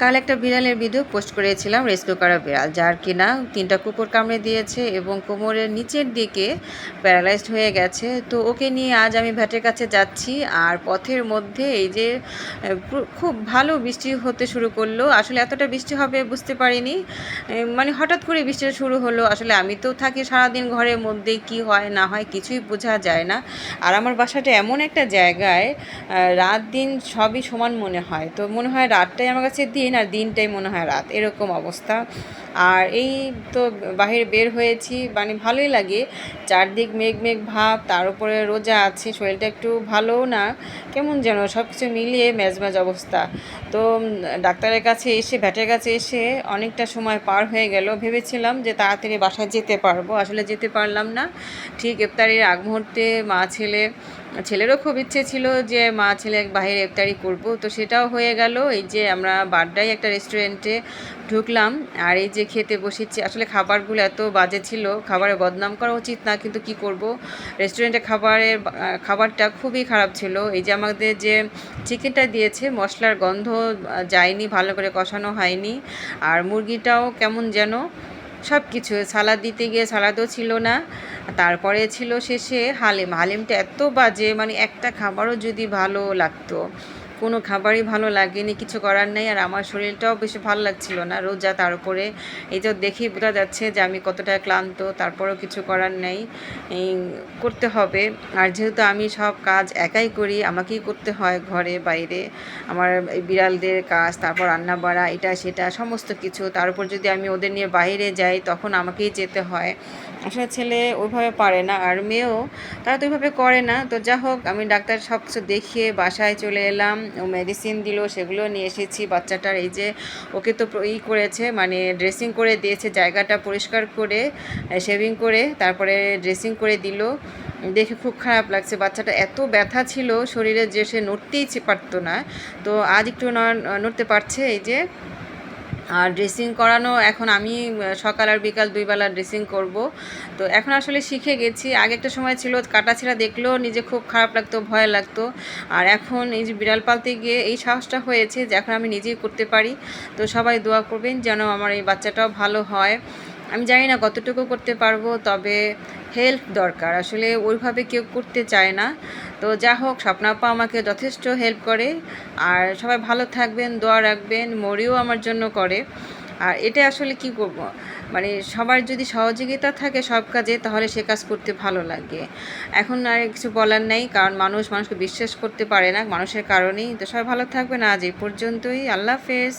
কাল একটা বিড়ালের ভিডিও পোস্ট করেছিলাম, রেস্কিউ করা বিড়াল যার কিনা 3টা কুকুর কামড়ে দিয়েছে এবং কোমরের নিচের দিকে প্যারালাইজড হয়ে গেছে। তো ওকে নিয়ে আজ আমি ভ্যাটের কাছে যাচ্ছি, আর পথের মধ্যে এই যে খুব ভালো বৃষ্টি হতে শুরু করলো। আসলে এতটা বৃষ্টি হবে বুঝতে পারিনি, মানে হঠাৎ করে বৃষ্টিটা শুরু হলো। আসলে আমি তো থাকি সারাদিন ঘরের মধ্যে, কি হয় না হয় কিছুই বোঝা যায় না। আর আমার বাসাটা এমন একটা জায়গায় রাত দিন সবই সমান মনে হয়, তো মনে হয় রাতটাই আমার কাছে দিন আর দিনটাই মনে হয় রাত, এরকম অবস্থা। আর এই তো বাহিরে বের হয়েছি, মানে ভালোই লাগে, চারদিক মেঘ মেঘ ভাব, তার উপরে রোজা আছে, শরীরটা একটু ভালোও না, কেমন যেন সব কিছু মিলিয়ে ম্যাজম্যাজ অবস্থা। তো ডাক্তারের কাছে এসে, ভ্যাটের কাছে এসে অনেকটা সময় পার হয়ে গেল। ভেবেছিলাম যে তাড়াতাড়ি বাসায় যেতে পারবো, আসলে যেতে পারলাম না। ঠিক ইফতারির আগ মুহূর্তে ছেলেরও খুব ইচ্ছে ছিল যে মা ছেলে বাইরে ইফতারি করব, তো সেটাও হয়ে গেল। এই যে আমরা বাড্ডায় একটা রেস্টুরেন্টে ঢুকলাম, আর এই যে খেতে বসেছি। আসলে খাবারগুলো এত বাজে ছিল, খাবারের বদনাম করা উচিত না, কিন্তু কি করব, রেস্টুরেন্টে খাবারটা খুবই খারাপ ছিল। এই যে আমাদের যে চিকেনটা দিয়েছে, মশলার গন্ধ যায়নি, ভালো করে কষানো হয়নি, আর মুরগিটাও কেমন যেন, সব কিছু। সালাদ দিতে গিয়ে সালাদও ছিল না। তারপরে ছিল শেষে হালিমটা এত বাজে, মানে একটা খাবারও যদি ভালো লাগতো, কোনো খাবারই ভালো লাগেনি, কিছু করার নেই। আর আমার শরীরটাও বেশি ভালো লাগছিল না, রোজা, তার উপরে এই তো দেখেই বোঝা যাচ্ছে যে আমি কতটা ক্লান্ত, তারপরেও কিছু করার নেই, করতে হবে। আর যেহেতু আমি সব কাজ একাই করি, আমাকেই করতে হয় ঘরে বাইরে, আমার বিড়ালদের কাজ, তারপর রান্না বাড়া, এটা সেটা সমস্ত কিছু, তার উপর যদি আমি ওদের নিয়ে বাইরে যাই তখন আমাকেই যেতে হয়। আসলে ছেলে ওইভাবে পারে না, আর মেয়েও তারা তো ওইভাবে করে না। তো যা হোক, আমি ডাক্তার সব কিছু দেখিয়ে বাসায় চলে এলাম, ও মেডিসিন দিল, সেগুলো নিয়ে এসেছি। বাচ্চাটার এই যে ওকে তো করেছে, মানে ড্রেসিং করে দিয়েছে, জায়গাটা পরিষ্কার করে শেভিং করে তারপরে ড্রেসিং করে দিল। দেখে খুব খারাপ লাগছে, বাচ্চাটা এত ব্যথা ছিল শরীরে যে সে নড়তেই পারতো না। তো আজ একটু নড়তে পারছে। এই যে আর ড্রেসিং করানো, এখন আমি সকাল আর বিকাল 2 বেলা ড্রেসিং করব। তো এখন আসলে শিখে গেছি। আগে একটা সময় ছিল কাটাছেঁড়া দেখলেও নিজে খুব খারাপ লাগতো, ভয় লাগতো। আর এখন এই যে বিড়াল পালতে গিয়ে এই সাহসটা হয়েছে যে এখন আমি নিজেই করতে পারি। তো সবাই দোয়া করবেন যেন আমার এই বাচ্চাটাও ভালো হয়। আমি জানি না কতটুকু করতে পারবো, তবে হেল্প দরকার, আসলে ওইভাবে কেউ করতে চায় না। তো যা হোক, স্বপ্নাপা আমাকে যথেষ্ট হেল্প করে। আর সবাই ভালো থাকবেন, দোয়া রাখবেন, মরিও আমার জন্য করে। আর এটা আসলে কি করব, মানে সবার যদি সহযোগিতা থাকে সব কাজে, তাহলে সে কাজ করতে ভালো লাগে। এখন আর কিছু বলার নেই, কারণ মানুষকে বিশ্বাস করতে পারে না মানুষের কারণেই। তো সবাই ভালো থাকবেন, আজ এই পর্যন্তই, আল্লাহ হাফেজ।